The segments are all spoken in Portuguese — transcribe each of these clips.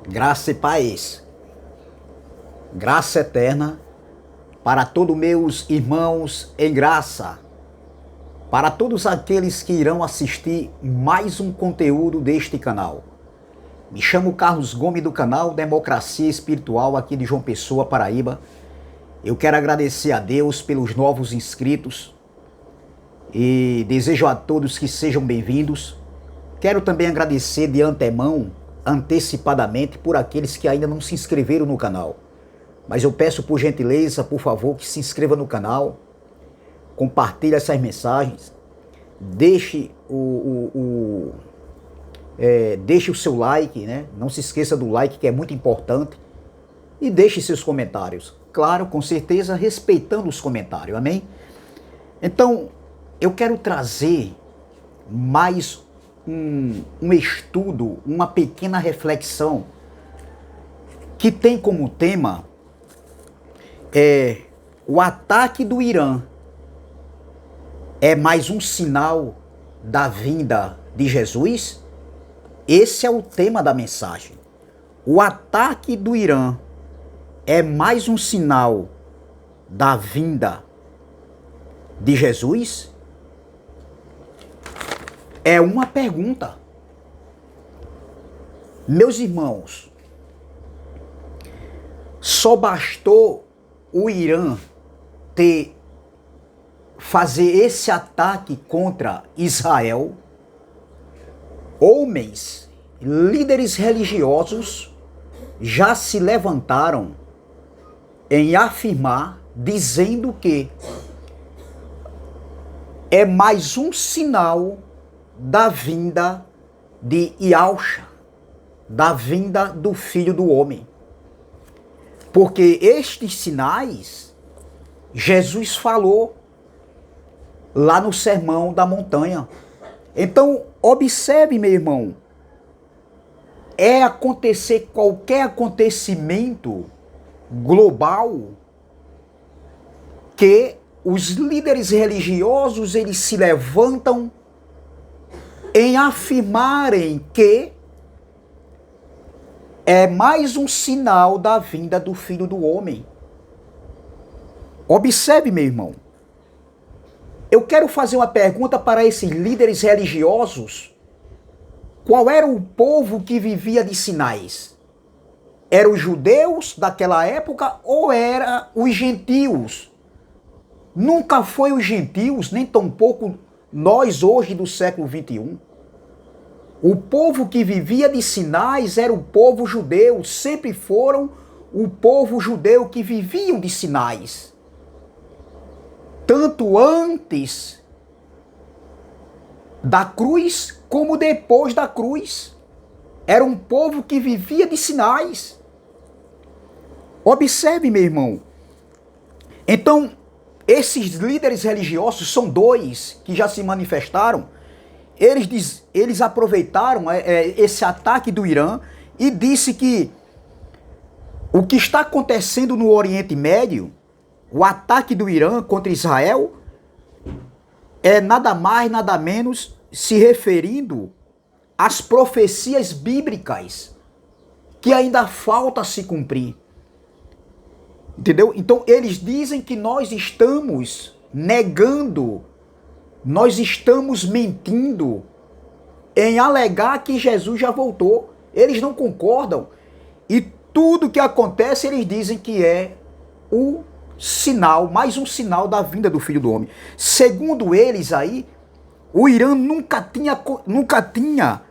Graça e paz, graça eterna para todos meus irmãos em graça, para todos aqueles que irão assistir mais um conteúdo deste canal. Me chamo Carlos Gomes do canal Democracia Espiritual aqui de João Pessoa, Paraíba. Eu quero agradecer a Deus pelos novos inscritos e desejo a todos que sejam bem-vindos. Quero também agradecer de antemão, antecipadamente, por aqueles que ainda não se inscreveram no canal. Mas eu peço por gentileza, por favor, que se inscreva no canal, compartilhe essas mensagens, deixe o seu like, né? Não se esqueça do like, que é muito importante, e deixe seus comentários. Claro, com certeza, respeitando os comentários, amém? Então, eu quero trazer mais um estudo, uma pequena reflexão, que tem como tema o ataque do Irã é mais um sinal da vinda de Jesus? Esse é o tema da mensagem. O ataque do Irã é mais um sinal da vinda de Jesus? É uma pergunta. Meus irmãos, só bastou o Irã fazer esse ataque contra Israel, homens, líderes religiosos já se levantaram em afirmar, dizendo que é mais um sinal da vinda de Yahushua, da vinda do Filho do Homem. Porque estes sinais, Jesus falou lá no Sermão da Montanha. Então, observe, meu irmão, acontecer qualquer acontecimento global que os líderes religiosos, eles se levantam em afirmarem que é mais um sinal da vinda do Filho do Homem. Observe, meu irmão. Eu quero fazer uma pergunta para esses líderes religiosos. Qual era o povo que vivia de sinais? Eram os judeus daquela época ou eram os gentios? Nunca foi os gentios, nem tampouco nós hoje do século XXI. O povo que vivia de sinais era o povo judeu, sempre foram o povo judeu que viviam de sinais. Tanto antes da cruz, como depois da cruz. Era um povo que vivia de sinais. Observe, meu irmão. Então, esses líderes religiosos, são dois que já se manifestaram. Eles aproveitaram esse ataque do Irã e disse que o que está acontecendo no Oriente Médio, o ataque do Irã contra Israel, é nada mais, nada menos se referindo às profecias bíblicas que ainda falta se cumprir. Entendeu? Então eles dizem que nós estamos negando, nós estamos mentindo em alegar que Jesus já voltou. Eles não concordam. E tudo que acontece, eles dizem que é o sinal, mais um sinal da vinda do Filho do Homem. Segundo eles aí, o Irã nunca tinha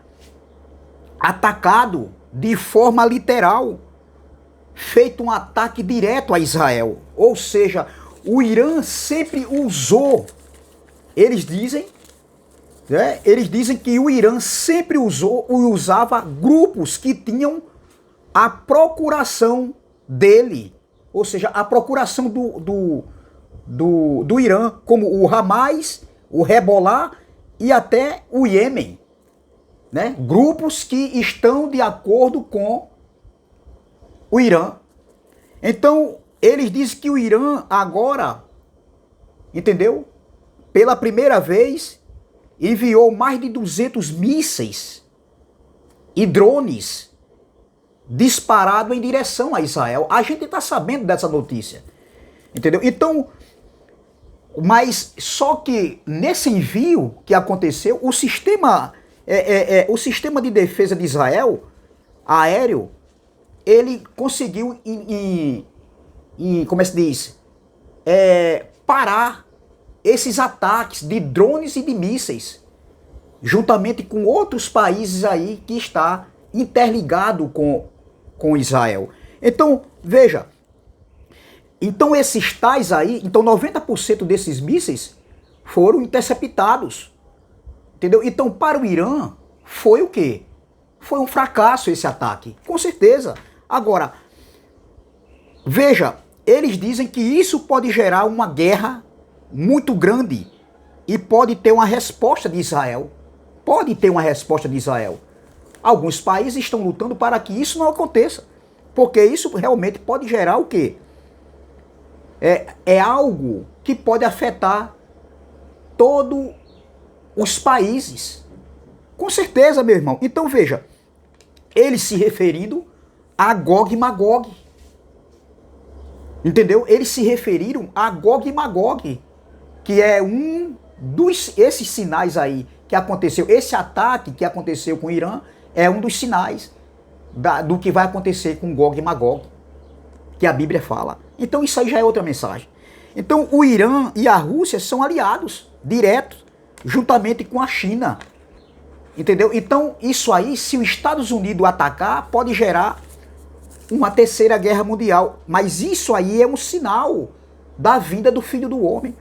atacado de forma literal, feito um ataque direto a Israel. Ou seja, o Irã sempre usou, eles dizem que o Irã sempre usava grupos que tinham a procuração dele, ou seja, a procuração do Irã, como o Hamas, o Hezbollah e até o Iêmen, né? Grupos que estão de acordo com o Irã. Então, eles dizem que o Irã agora, entendeu? Pela primeira vez, enviou mais de 200 mísseis e drones disparado em direção a Israel. A gente está sabendo dessa notícia. Entendeu? Então, mas só que nesse envio que aconteceu, o sistema de defesa de Israel, aéreo, ele conseguiu, como é que se diz, parar esses ataques de drones e de mísseis, juntamente com outros países aí que está interligado com Israel. Então, veja, então esses tais aí, então 90% desses mísseis foram interceptados, entendeu? Então para o Irã foi o quê? Foi um fracasso esse ataque, com certeza. Agora, veja, eles dizem que isso pode gerar uma guerra muito grande e pode ter uma resposta de Israel. Pode ter uma resposta de Israel. Alguns países estão lutando para que isso não aconteça, porque isso realmente pode gerar o quê? É algo que pode afetar todos os países. Com certeza, meu irmão. Então veja, eles se referindo a Gog e Magog. Entendeu? Eles se referiram a Gog e Magog, que é esses sinais aí que aconteceu, esse ataque que aconteceu com o Irã, é um dos sinais do que vai acontecer com Gog e Magog, que a Bíblia fala. Então isso aí já é outra mensagem. Então o Irã e a Rússia são aliados diretos, juntamente com a China. Entendeu? Então isso aí, se os Estados Unidos atacar, pode gerar uma terceira guerra mundial. Mas isso aí é um sinal da vinda do Filho do Homem.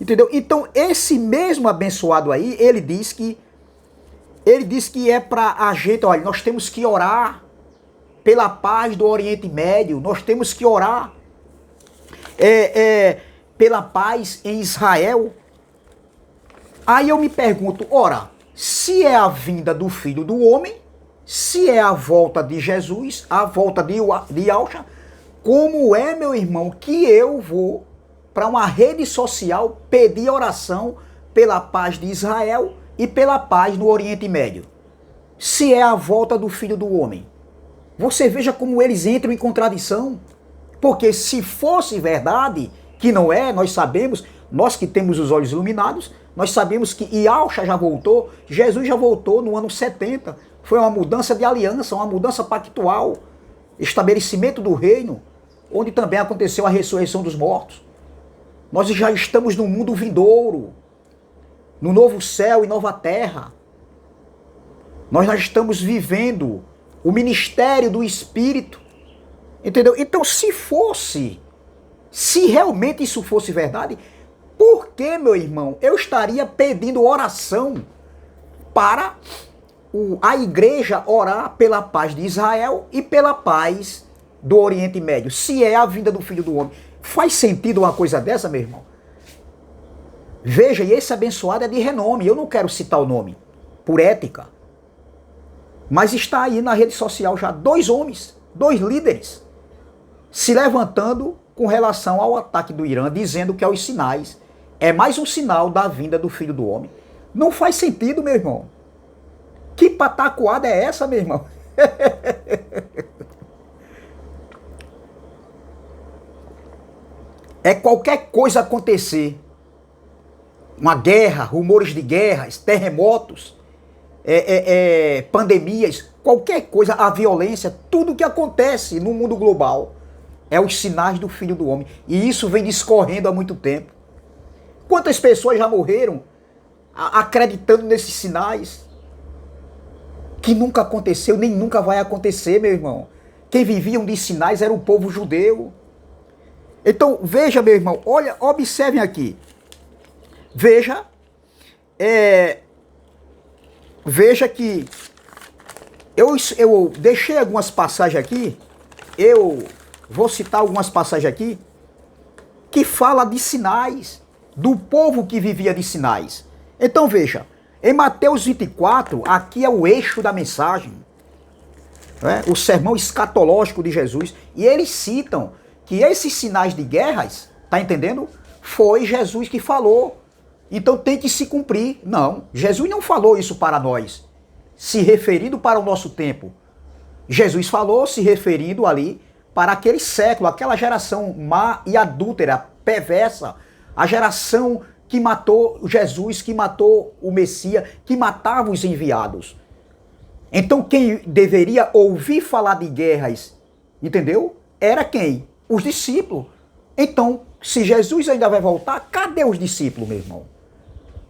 Entendeu? Então esse mesmo abençoado aí, ele diz que é para a gente, olha, nós temos que orar pela paz do Oriente Médio, nós temos que orar pela paz em Israel. Aí eu me pergunto, ora, se é a vinda do Filho do Homem, se é a volta de Jesus, a volta de Yahshua, como é, meu irmão, que eu vou para uma rede social pedir oração pela paz de Israel e pela paz no Oriente Médio? Se é a volta do Filho do Homem. Você veja como eles entram em contradição. Porque se fosse verdade, que não é, nós sabemos, nós que temos os olhos iluminados, nós sabemos que Yahshua já voltou, Jesus já voltou no ano 70. Foi uma mudança de aliança, uma mudança pactual, estabelecimento do reino, onde também aconteceu a ressurreição dos mortos. Nós já estamos no mundo vindouro, no novo céu e nova terra. Nós já estamos vivendo o ministério do Espírito. Entendeu? Então, se realmente isso fosse verdade, por que, meu irmão, eu estaria pedindo oração para a igreja orar pela paz de Israel e pela paz do Oriente Médio, se é a vinda do Filho do Homem? Faz sentido uma coisa dessa, meu irmão? Veja, e esse abençoado é de renome, eu não quero citar o nome, por ética. Mas está aí na rede social já 2 homens, 2 líderes, se levantando com relação ao ataque do Irã, dizendo que é os sinais. É mais um sinal da vinda do Filho do Homem. Não faz sentido, meu irmão. Que patacoada é essa, meu irmão? É qualquer coisa acontecer. Uma guerra, rumores de guerras, terremotos, pandemias, qualquer coisa, a violência, tudo que acontece no mundo global é os sinais do Filho do Homem. E isso vem discorrendo há muito tempo. Quantas pessoas já morreram acreditando nesses sinais? Que nunca aconteceu, nem nunca vai acontecer, meu irmão. Quem viviam de sinais era o povo judeu. Então, veja, meu irmão, olha, observem aqui. Veja, veja que eu deixei algumas passagens aqui, eu vou citar algumas passagens aqui, que fala de sinais, do povo que vivia de sinais. Então veja, em Mateus 24, aqui é o eixo da mensagem, né? O sermão escatológico de Jesus, e eles citam que esses sinais de guerras, tá entendendo? Foi Jesus que falou. Então tem que se cumprir. Não, Jesus não falou isso para nós, se referindo para o nosso tempo. Jesus falou se referindo ali para aquele século, aquela geração má e adúltera, perversa, a geração que matou Jesus, que matou o Messias, que matava os enviados. Então quem deveria ouvir falar de guerras, entendeu? Era quem? Os discípulos. Então, se Jesus ainda vai voltar, cadê os discípulos, meu irmão?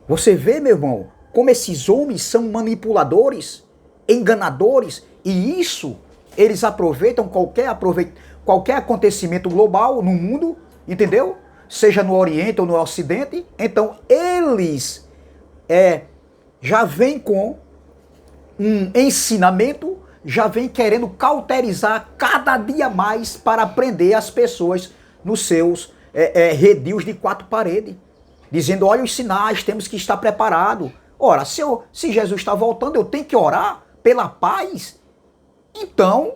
Você vê, meu irmão, como esses homens são manipuladores, enganadores, e isso eles aproveitam qualquer acontecimento global no mundo, entendeu? Seja no Oriente ou no Ocidente. Então eles já vêm com um ensinamento, já vem querendo cauterizar cada dia mais para prender as pessoas nos seus redios de quatro paredes, dizendo, olha os sinais, temos que estar preparados. Ora, se Jesus está voltando, eu tenho que orar pela paz. Então,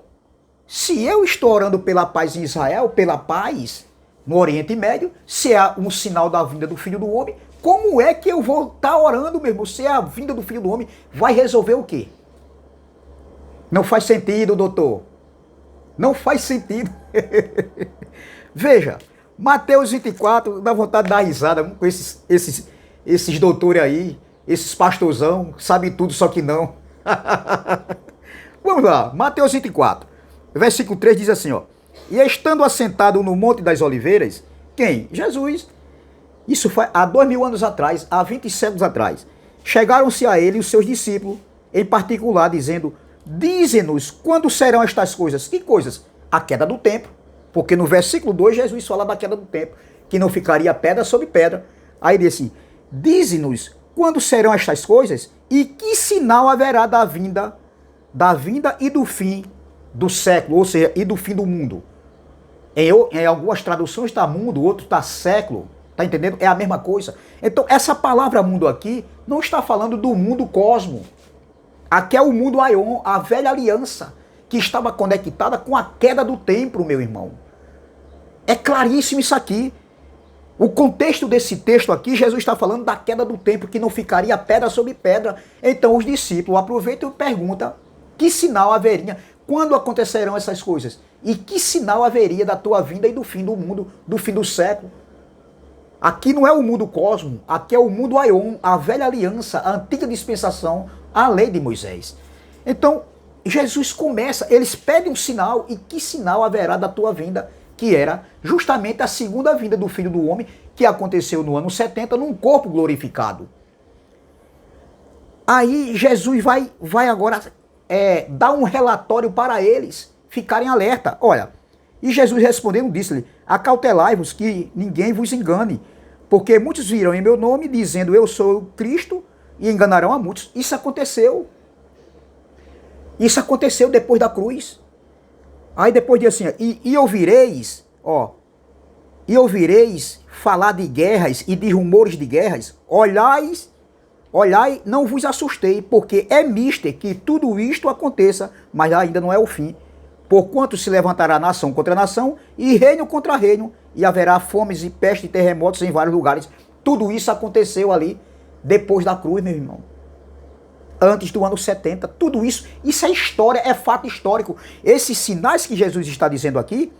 se eu estou orando pela paz em Israel, pela paz no Oriente Médio, se é um sinal da vinda do Filho do Homem, como é que eu vou estar orando, meu irmão, se é a vinda do Filho do Homem, vai resolver o quê? Não faz sentido, doutor. Não faz sentido. Veja, Mateus 24, dá vontade de dar risada com esses doutores aí, esses pastorzão, sabe tudo, só que não. Vamos lá, Mateus 24, versículo 3 diz assim, ó. E estando assentado no Monte das Oliveiras, quem? Jesus. Isso foi há 2000 anos atrás, há 20 séculos atrás. Chegaram-se a ele os seus discípulos, em particular, dizendo, dize-nos quando serão estas coisas. Que coisas? A queda do templo. Porque no versículo 2, Jesus fala da queda do templo, que não ficaria pedra sobre pedra. Aí diz assim, dize-nos quando serão estas coisas e que sinal haverá da vinda e do fim do século, ou seja, e do fim do mundo. Em algumas traduções está mundo, outro está século, tá entendendo? É a mesma coisa. Então essa palavra mundo aqui não está falando do mundo cosmo. Aqui é o mundo Aion, a velha aliança, que estava conectada com a queda do templo, meu irmão. É claríssimo isso aqui. O contexto desse texto aqui, Jesus está falando da queda do templo, que não ficaria pedra sobre pedra. Então os discípulos aproveitam e perguntam que sinal haveria, quando acontecerão essas coisas? E que sinal haveria da tua vinda e do fim do mundo, do fim do século? Aqui não é o mundo cosmo, aqui é o mundo Aion, a velha aliança, a antiga dispensação, a lei de Moisés. Então, Jesus começa, eles pedem um sinal, e que sinal haverá da tua vinda? Que era justamente a segunda vinda do Filho do Homem, que aconteceu no ano 70, num corpo glorificado. Aí Jesus vai agora dar um relatório para eles ficarem alerta. Olha, e Jesus respondendo disse-lhe, acautelai-vos que ninguém vos engane, porque muitos virão em meu nome dizendo eu sou o Cristo e enganarão a muitos. Isso aconteceu. Isso aconteceu depois da cruz. Aí depois diz assim, e ouvireis falar de guerras e de rumores de guerras, olhai, não vos assustei, porque é mister que tudo isto aconteça, mas ainda não é o fim. Porquanto se levantará nação contra nação e reino contra reino, e haverá fomes e pestes e terremotos em vários lugares. Tudo isso aconteceu ali depois da cruz, meu irmão. Antes do ano 70, tudo isso é história, é fato histórico. Esses sinais que Jesus está dizendo aqui,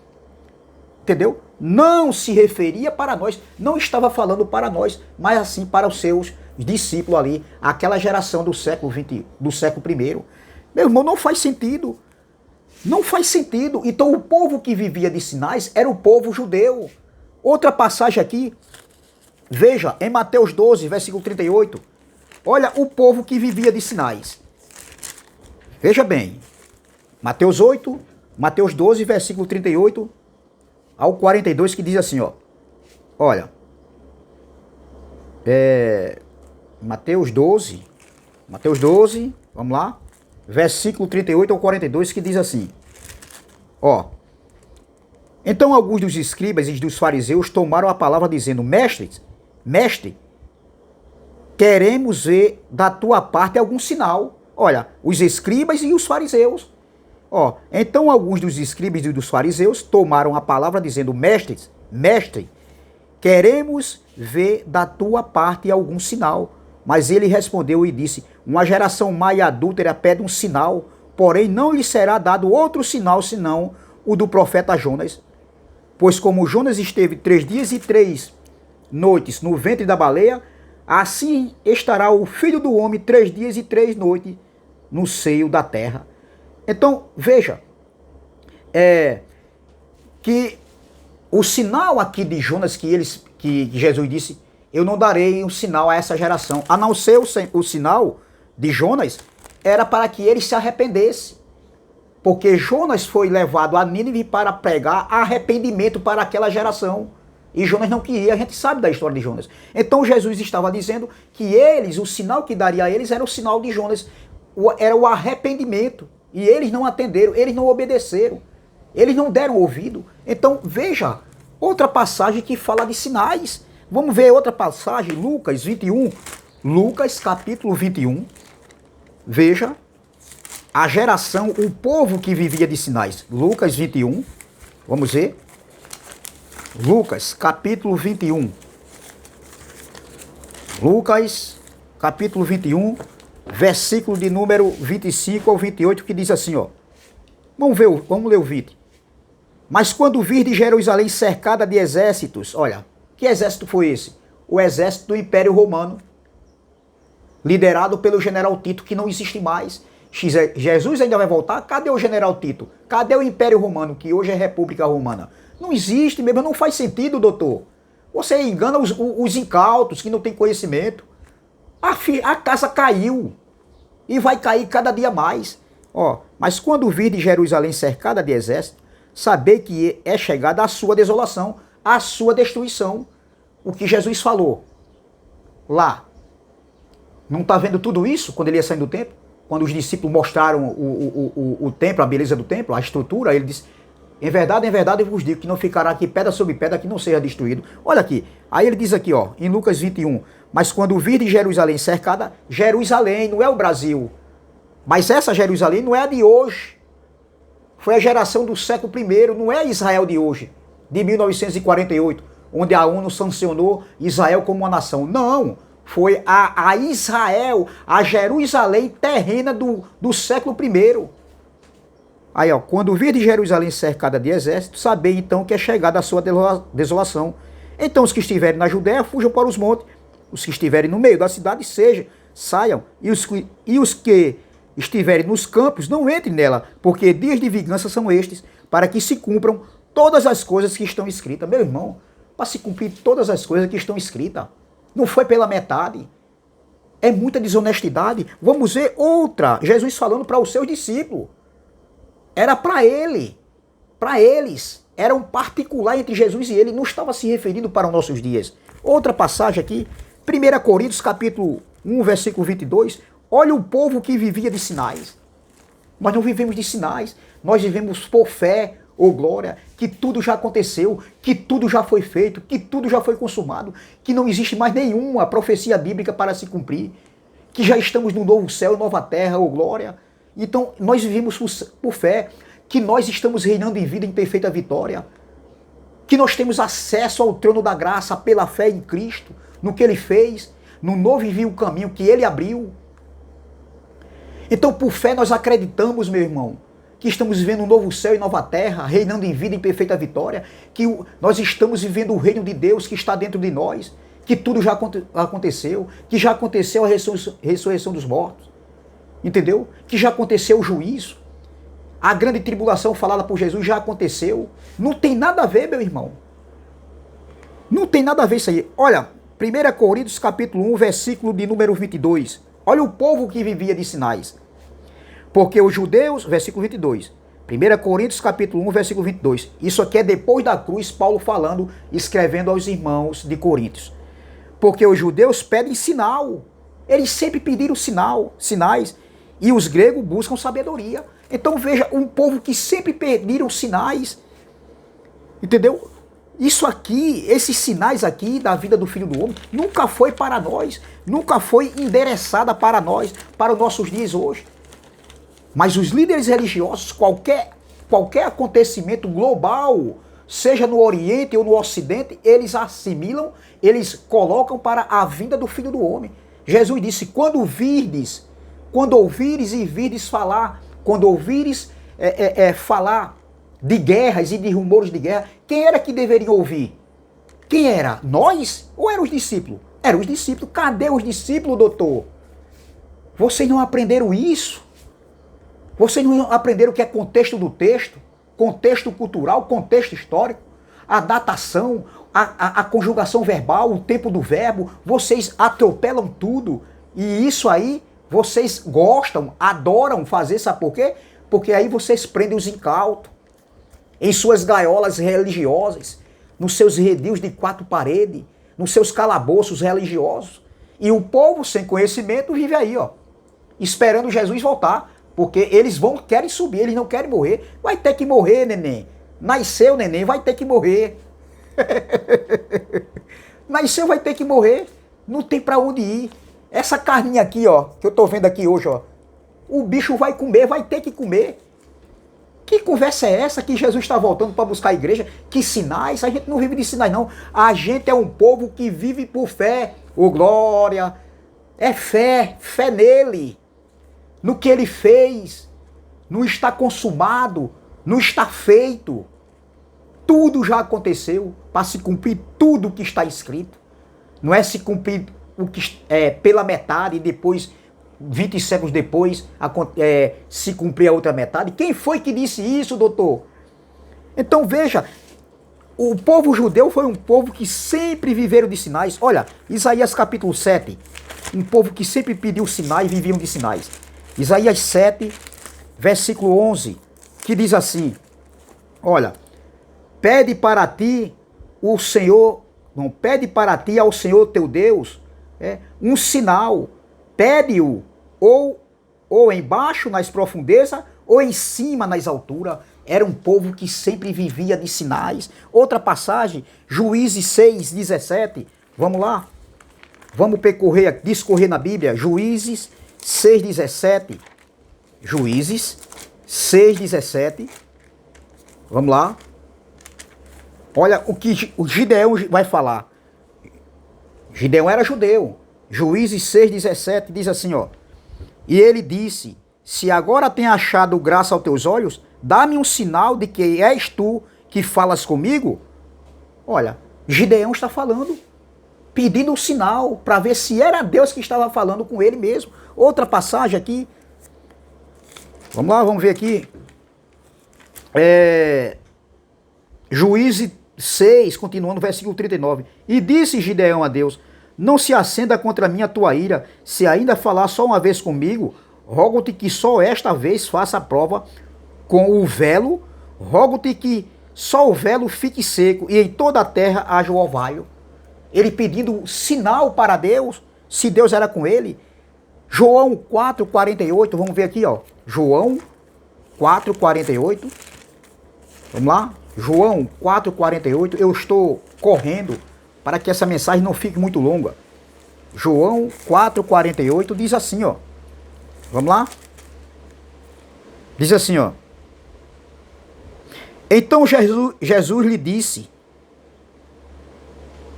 entendeu? Não se referia para nós, não estava falando para nós, mas assim para os seus discípulos ali, aquela geração do século XX, do século I. Meu irmão, não faz sentido. Não faz sentido. Então o povo que vivia de sinais era o povo judeu. Outra passagem aqui, veja, em Mateus 12, versículo 38, olha o povo que vivia de sinais. Veja bem, Mateus 12, versículo 38 ao 42, que diz assim, ó. Olha, Mateus 12, vamos lá, versículo 38 ao 42, que diz assim, ó. Então alguns dos escribas e dos fariseus tomaram a palavra dizendo, mestre, queremos ver da tua parte algum sinal. Olha, os escribas e os fariseus. Ó, então alguns dos escribas e dos fariseus tomaram a palavra dizendo, mestre, queremos ver da tua parte algum sinal. Mas ele respondeu e disse, uma geração má e adúltera pede um sinal, porém não lhe será dado outro sinal senão o do profeta Jonas. Pois como Jonas esteve 3 dias e 3 noites no ventre da baleia, assim estará o Filho do Homem 3 dias e 3 noites no seio da terra. Então, veja, que o sinal aqui de Jonas que Jesus disse, eu não darei um sinal a essa geração, a não ser o sinal de Jonas, era para que ele se arrependesse. Porque Jonas foi levado a Nínive para pregar arrependimento para aquela geração. E Jonas não queria, a gente sabe da história de Jonas. Então Jesus estava dizendo que eles, o sinal que daria a eles era o sinal de Jonas, era o arrependimento. E eles não atenderam, eles não obedeceram, eles não deram ouvido. Então veja, outra passagem que fala de sinais. Vamos ver outra passagem, Lucas 21. Lucas capítulo 21. Veja a geração, o povo que vivia de sinais. Lucas 21. Vamos ver. Lucas capítulo 21. Lucas capítulo 21, versículo de número 25 ao 28, que diz assim, ó. Vamos ler o 20. Mas quando vir de Jerusalém cercada de exércitos, olha, que exército foi esse? O exército do Império Romano, liderado pelo general Tito, que não existe mais. Jesus ainda vai voltar? Cadê o general Tito? Cadê o Império Romano, que hoje é República Romana? Não existe mesmo, não faz sentido, doutor. Você engana os incautos que não têm conhecimento. A casa caiu e vai cair cada dia mais. Ó, mas quando vir de Jerusalém cercada de exército, saber que é chegada a sua desolação, a sua destruição. O que Jesus falou lá. Não está vendo tudo isso quando ele ia saindo do templo? Quando os discípulos mostraram o templo, a beleza do templo, a estrutura, ele disse, em verdade eu vos digo que não ficará aqui pedra sobre pedra que não seja destruído. Olha aqui, aí ele diz aqui, ó, em Lucas 21, mas quando vir de Jerusalém cercada, Jerusalém, não é o Brasil, mas essa Jerusalém não é a de hoje, foi a geração do século I, não é Israel de hoje, de 1948, onde a ONU sancionou Israel como uma nação, não, foi a Israel, a Jerusalém terrena do século I. Aí, ó, quando vir de Jerusalém cercada de exército, sabei então que é chegada a sua desolação. Então os que estiverem na Judéia fujam para os montes, os que estiverem no meio da cidade saiam, e os que estiverem nos campos não entrem nela, porque dias de vingança são estes, para que se cumpram todas as coisas que estão escritas. Meu irmão, para se cumprir todas as coisas que estão escritas, não foi pela metade. É muita desonestidade. Vamos ver outra. Jesus falando para os seus discípulos. Era para ele. Para eles. Era um particular entre Jesus e ele. Não estava se referindo para os nossos dias. Outra passagem aqui. 1 Coríntios capítulo 1, versículo 22. Olha o povo que vivia de sinais. Nós não vivemos de sinais. Nós vivemos por fé. Ô glória, que tudo já aconteceu, que tudo já foi feito, que tudo já foi consumado, que não existe mais nenhuma profecia bíblica para se cumprir, que já estamos no novo céu e nova terra, ô glória. Então nós vivemos por fé, que nós estamos reinando em vida em perfeita vitória, que nós temos acesso ao trono da graça pela fé em Cristo, no que Ele fez, no novo e vivo caminho que Ele abriu. Então por fé nós acreditamos, meu irmão, que estamos vivendo um novo céu e nova terra, reinando em vida em perfeita vitória, que nós estamos vivendo o reino de Deus que está dentro de nós, que tudo já aconteceu, que já aconteceu a ressurreição dos mortos, entendeu? Que já aconteceu o juízo, a grande tribulação falada por Jesus já aconteceu. Não tem nada a ver, meu irmão. Não tem nada a ver isso aí. Olha, 1 Coríntios capítulo 1, versículo de número 22. Olha o povo que vivia de sinais. Porque os judeus, versículo 22, 1 Coríntios capítulo 1, versículo 22, isso aqui é depois da cruz, Paulo falando, escrevendo aos irmãos de Coríntios. Porque os judeus pedem sinal, eles sempre pediram sinais, e os gregos buscam sabedoria. Então veja, um povo que sempre pediram sinais, entendeu? Isso aqui, esses sinais aqui da vida do Filho do Homem, nunca foi para nós, nunca foi endereçada para nós, para os nossos dias hoje. Mas os líderes religiosos, qualquer acontecimento global, seja no Oriente ou no Ocidente, eles assimilam, eles colocam para a vinda do Filho do Homem. Jesus disse, quando ouvires e virdes falar quando ouvires falar de guerras e de rumores de guerra, quem era que deveriam ouvir? Quem era? Nós ou eram os discípulos? Eram os discípulos. Cadê os discípulos, doutor? Vocês não aprenderam isso? Vocês não aprenderam o que é contexto do texto? Contexto cultural, contexto histórico? A datação, a conjugação verbal, o tempo do verbo, vocês atropelam tudo. E isso aí, vocês gostam, adoram fazer, sabe por quê? Porque aí vocês prendem os incautos em suas gaiolas religiosas, nos seus redios de 4 paredes, nos seus calabouços religiosos. E o povo sem conhecimento vive aí, ó, esperando Jesus voltar, porque eles querem subir, eles não querem morrer. Vai ter que morrer, neném. Nasceu, neném, vai ter que morrer. Nasceu, vai ter que morrer. Não tem pra onde ir. Essa carninha aqui, ó, que eu tô vendo aqui hoje, ó, o bicho vai comer, vai ter que comer. Que conversa é essa que Jesus está voltando para buscar a igreja? Que sinais? A gente não vive de sinais, não. A gente é um povo que vive por fé. Ô, glória! É fé, fé nele. No que ele fez. Não está consumado, não está feito. Tudo já aconteceu para se cumprir tudo o que está escrito. Não é se cumprir o que pela metade e depois 20 séculos depois, se cumprir a outra metade. Quem foi que disse isso, doutor? Então veja, o povo judeu foi um povo que sempre viveram de sinais. Olha, Isaías capítulo 7, um povo que sempre pediu sinais e viviam de sinais. Isaías 7, versículo 11, que diz assim, olha, pede para ti o Senhor, não, pede para ti ao Senhor teu Deus um sinal. Pede-o ou embaixo nas profundezas ou em cima nas alturas. Era um povo que sempre vivia de sinais. Outra passagem, Juízes 6, 17. Vamos lá. Vamos discorrer na Bíblia. Juízes 6, 17. Juízes 6, 17. Vamos lá. Olha o que o Gideão vai falar. Gideão era judeu. Juízes 6, 17 diz assim, ó. E ele disse, se agora tem achado graça aos teus olhos, dá-me um sinal de que és tu que falas comigo. Olha, Gideão está falando, pedindo um sinal para ver se era Deus que estava falando com ele mesmo. Outra passagem aqui. Vamos lá, vamos ver aqui. Juízes 6, continuando, versículo 39. E disse Gideão a Deus, não se acenda contra mim a tua ira, se ainda falar só uma vez comigo, rogo-te que só esta vez faça a prova com o velo, rogo-te que só o velo fique seco e em toda a terra haja o orvalho. Ele pedindo sinal para Deus, se Deus era com ele. João 4,48, vamos ver aqui, ó. João 4,48. Vamos lá? João 4,48, eu estou correndo para que essa mensagem não fique muito longa. João 4,48 diz assim, ó. Vamos lá? Diz assim, ó. Então Jesus lhe disse,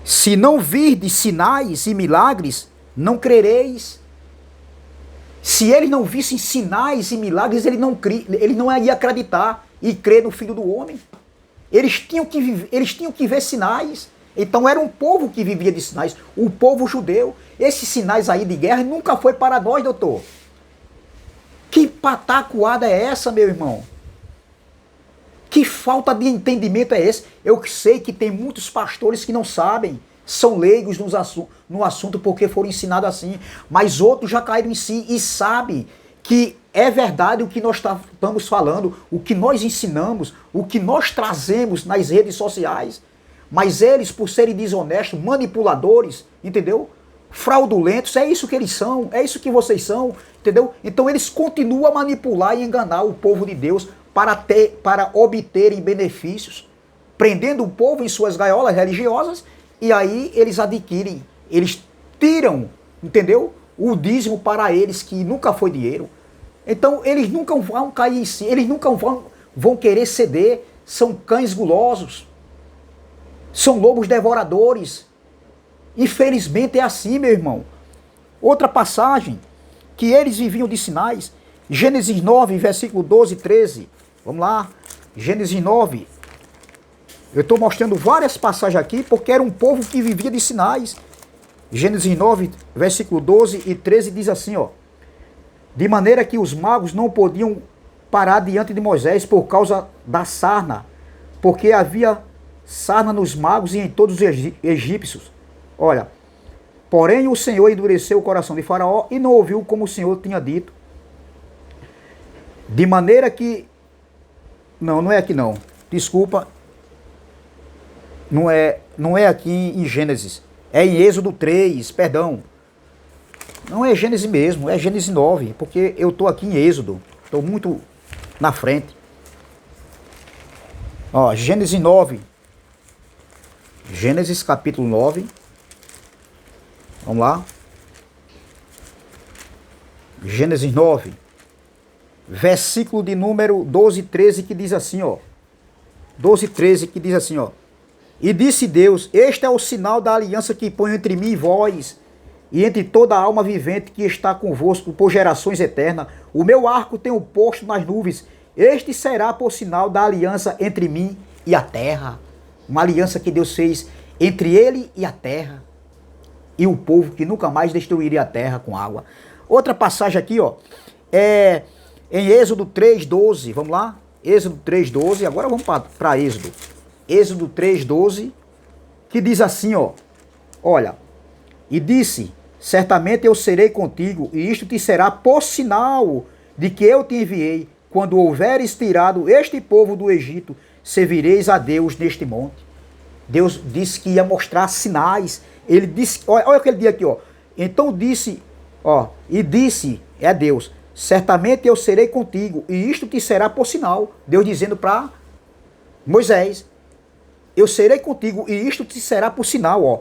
se não virdes sinais e milagres, não crereis. Se eles não vissem sinais e milagres, ele não ia acreditar e crer no Filho do Homem. Eles tinham que ver sinais. Então era um povo que vivia de sinais, o povo judeu. Esses sinais aí de guerra nunca foi para nós, doutor. Que patacoada é essa, meu irmão? Que falta de entendimento é esse? Eu sei que tem muitos pastores que não sabem, são leigos no assunto porque foram ensinados assim, mas outros já caíram em si e sabem que é verdade o que nós estamos falando, o que nós ensinamos, o que nós trazemos nas redes sociais. Mas eles, por serem desonestos, manipuladores, entendeu? Fraudulentos, é isso que eles são, é isso que vocês são, entendeu? Então eles continuam a manipular e enganar o povo de Deus para obterem benefícios, prendendo o povo em suas gaiolas religiosas, e aí eles adquirem, eles tiram, entendeu? O dízimo para eles, que nunca foi dinheiro. Então eles nunca vão cair em si, eles nunca vão querer ceder, são cães gulosos. São lobos devoradores. Infelizmente é assim, meu irmão. Outra passagem, que eles viviam de sinais. Gênesis 9, versículo 12 e 13. Vamos lá. Gênesis 9. Eu estou mostrando várias passagens aqui porque era um povo que vivia de sinais. Gênesis 9, versículo 12 e 13 diz assim, ó. De maneira que os magos não podiam parar diante de Moisés por causa da sarna, porque havia sarna nos magos e em todos os egípcios. Olha, porém o Senhor endureceu o coração de Faraó e não ouviu como o Senhor tinha dito. De maneira que... Não é aqui não. Desculpa. Não é aqui em Gênesis. É em Êxodo 3, perdão. Não é Gênesis mesmo, é Gênesis 9, porque eu estou aqui em Êxodo. Estou muito na frente. Ó, Gênesis 9. Gênesis capítulo 9. Vamos lá. Gênesis 9. Versículo de número 12 e 13 que diz assim, ó. 12 e 13 que diz assim, ó. E disse Deus, este é o sinal da aliança que ponho entre mim e vós, e entre toda a alma vivente que está convosco por gerações eternas. O meu arco tenho posto nas nuvens. Este será por sinal da aliança entre mim e a terra. Uma aliança que Deus fez entre ele e a terra. E o povo que nunca mais destruiria a terra com água. Outra passagem aqui, ó. É em Êxodo 3:12. Vamos lá? Êxodo 3:12. Agora vamos para Êxodo. Êxodo 3:12. Que diz assim, ó. Olha. E disse, certamente eu serei contigo, e isto te será por sinal de que eu te enviei. Quando houveres tirado este povo do Egito, servireis a Deus neste monte. Deus disse que ia mostrar sinais. Ele disse, olha o que ele diz aqui, ó. Então disse, ó, e disse, é Deus, certamente eu serei contigo, e isto te será por sinal. Deus dizendo para Moisés, eu serei contigo, e isto te será por sinal, ó,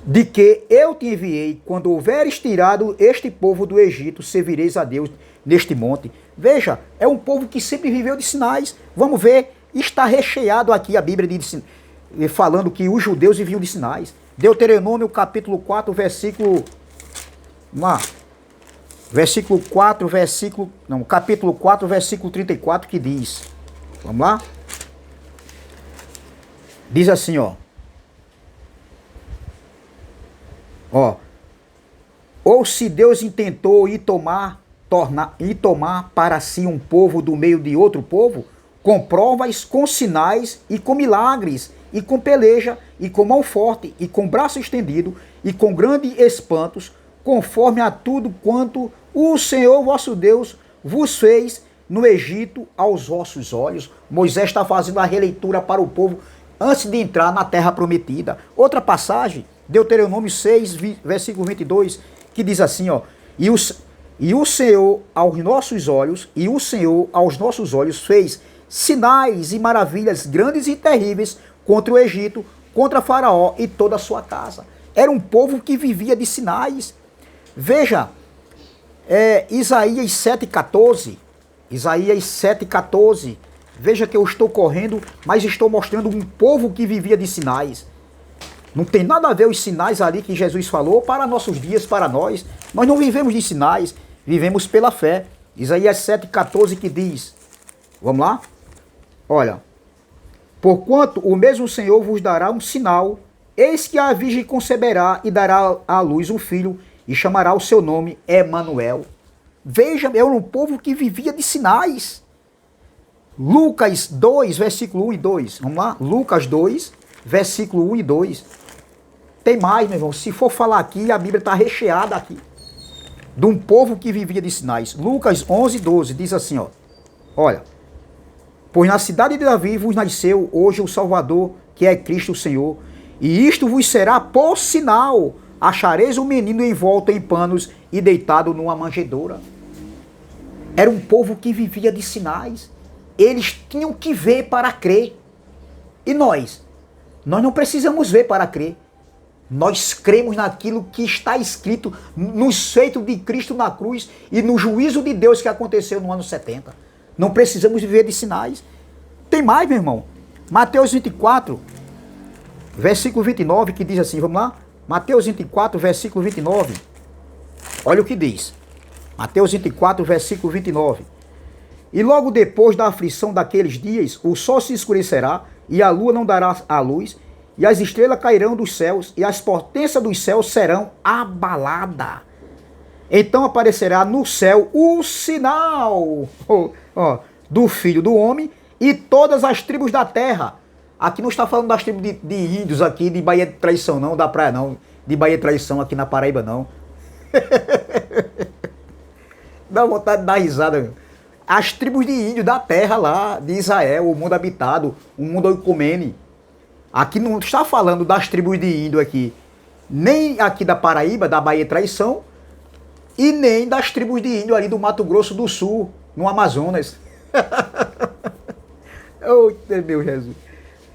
de que eu te enviei. Quando houveres tirado este povo do Egito, servireis a Deus neste monte. Veja, é um povo que sempre viveu de sinais. Vamos ver, está recheado aqui a Bíblia falando que os judeus viviam de sinais. Deuteronômio capítulo 4, versículo... Vamos lá. Versículo 4, versículo... Não, capítulo 4, versículo 34, que diz... Vamos lá? Diz assim, ó. Ó. Ou se Deus intentou ir tomar para si um povo do meio de outro povo, com provas, com sinais e com milagres, e com peleja, e com mão forte, e com braço estendido, e com grandes espantos, conforme a tudo quanto o Senhor vosso Deus vos fez no Egito aos vossos olhos. Moisés está fazendo a releitura para o povo antes de entrar na terra prometida. Outra passagem, Deuteronômio 6, versículo 22, que diz assim, ó, e o Senhor aos nossos olhos, fez sinais e maravilhas grandes e terríveis contra o Egito, contra Faraó e toda a sua casa. Era um povo que vivia de sinais. Veja, Isaías 7,14. Isaías 7,14. Veja que eu estou correndo, mas estou mostrando um povo que vivia de sinais. Não tem nada a ver os sinais ali que Jesus falou para nossos dias, para nós. Nós não vivemos de sinais, vivemos pela fé. Isaías 7,14 que diz, vamos lá? Olha, porquanto o mesmo Senhor vos dará um sinal, eis que a virgem conceberá e dará à luz um filho, e chamará o seu nome Emanuel. Veja, era um povo que vivia de sinais. Lucas 2, versículo 1 e 2. Vamos lá? Lucas 2, versículo 1 e 2. Tem mais, meu irmão. Se for falar aqui, a Bíblia está recheada aqui. De um povo que vivia de sinais. Lucas 11, 12 diz assim, ó. Olha. Pois na cidade de Davi vos nasceu hoje o Salvador, que é Cristo o Senhor. E isto vos será por sinal. Achareis um menino envolto em panos e deitado numa manjedoura. Era um povo que vivia de sinais. Eles tinham que ver para crer. E nós? Nós não precisamos ver para crer. Nós cremos naquilo que está escrito nos feitos de Cristo na cruz e no juízo de Deus que aconteceu no ano 70. Não precisamos viver de sinais. Tem mais, meu irmão. Mateus 24, versículo 29, que diz assim, vamos lá? Mateus 24, versículo 29. Olha o que diz. Mateus 24, versículo 29. E logo depois da aflição daqueles dias, o sol se escurecerá, e a lua não dará a luz, e as estrelas cairão dos céus, e as potências dos céus serão abaladas. Então aparecerá no céu o sinal do Filho do Homem, e todas as tribos da terra. Aqui não está falando das tribos de índios aqui, de Bahia de Traição não, da praia não, de Bahia de Traição aqui na Paraíba não. Dá vontade de dar risada, meu. As tribos de índios da terra lá, de Israel, o mundo habitado, o mundo oicumene. Aqui não está falando das tribos de índio aqui, nem aqui da Paraíba, da Bahia de Traição, e nem das tribos de índio ali do Mato Grosso do Sul, no Amazonas. Oh, meu Jesus.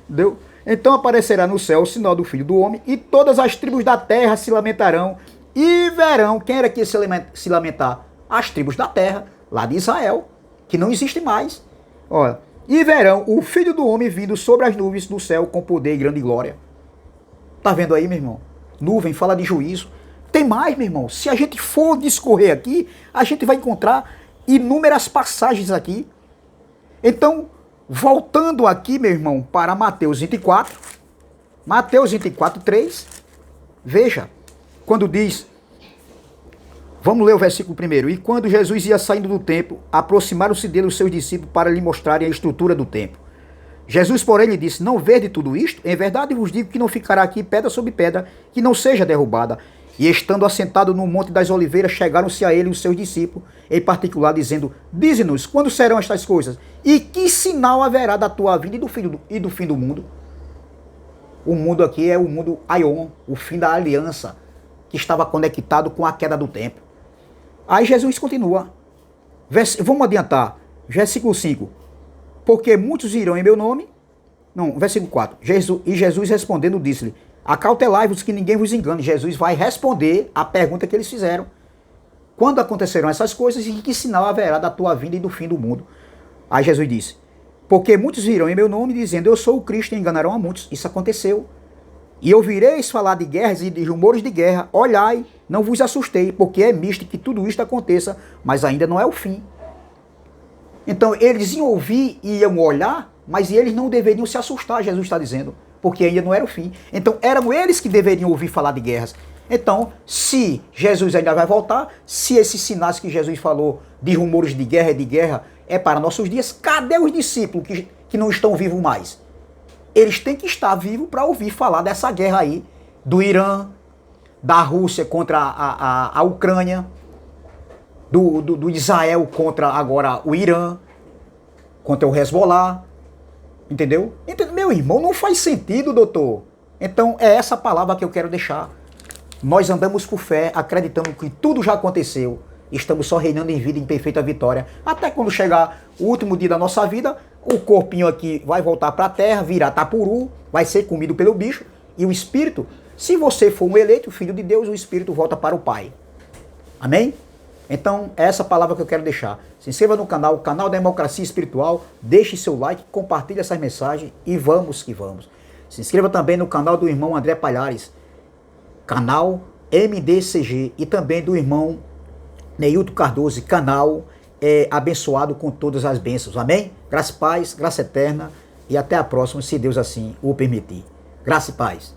Deu? Então aparecerá no céu o sinal do Filho do Homem, e todas as tribos da terra se lamentarão e verão. Quem era que ia se lamentar? As tribos da terra, lá de Israel, que não existe mais. Olha, e verão o Filho do Homem vindo sobre as nuvens do céu com poder e grande glória. Tá vendo aí, meu irmão? Nuvem fala de juízo. Tem mais, meu irmão. Se a gente for discorrer aqui, a gente vai encontrar inúmeras passagens aqui. Então, voltando aqui, meu irmão, para Mateus 24. Mateus 24, 3. Veja, quando diz... Vamos ler o versículo primeiro. E quando Jesus ia saindo do templo, aproximaram-se dele os seus discípulos para lhe mostrarem a estrutura do templo. Jesus, porém, lhe disse: não vede tudo isto? Em verdade vos digo que não ficará aqui pedra sobre pedra, que não seja derrubada. E estando assentado no Monte das Oliveiras, chegaram-se a ele os seus discípulos, em particular, dizendo: dize-nos, quando serão estas coisas? E que sinal haverá da tua vinda e do fim do mundo? O mundo aqui é o mundo Aion, o fim da aliança, que estava conectado com a queda do templo. Aí Jesus continua. Vamos adiantar. Versículo 5. Porque muitos irão em meu nome. Não, versículo 4. E Jesus respondendo disse-lhe: acautelai-vos que ninguém vos engane. Jesus vai responder a pergunta que eles fizeram. Quando acontecerão essas coisas e que sinal haverá da tua vinda e do fim do mundo? Aí Jesus disse: porque muitos virão em meu nome dizendo: eu sou o Cristo, e enganarão a muitos. Isso aconteceu. E ouvireis falar de guerras e de rumores de guerra. Olhai, não vos assustei, porque é misto que tudo isto aconteça, mas ainda não é o fim. Então eles iam ouvir e iam olhar, mas eles não deveriam se assustar, Jesus está dizendo, porque ainda não era o fim. Então eram eles que deveriam ouvir falar de guerras. Então, se Jesus ainda vai voltar, se esses sinais que Jesus falou de rumores de guerra é para nossos dias, cadê os discípulos que não estão vivos mais? Eles têm que estar vivos para ouvir falar dessa guerra aí, do Irã, da Rússia contra a Ucrânia, do Israel contra agora o Irã, contra o Hezbollah, entendeu? Meu irmão, não faz sentido, doutor. Então é essa palavra que eu quero deixar. Nós andamos por fé, acreditando que tudo já aconteceu, estamos só reinando em vida, em perfeita vitória, até quando chegar o último dia da nossa vida, o corpinho aqui vai voltar para a terra, virar tapuru, vai ser comido pelo bicho, e o espírito, se você for um eleito, filho de Deus, o espírito volta para o Pai. Amém? Então, é essa palavra que eu quero deixar. Se inscreva no canal Democracia Espiritual, deixe seu like, compartilhe essas mensagens e vamos que vamos. Se inscreva também no canal do irmão André Palhares, canal MDCG, e também do irmão Neilton Cardoso, canal abençoado com todas as bênçãos. Amém? Graça e paz, graça eterna, e até a próxima, se Deus assim o permitir. Graça e paz.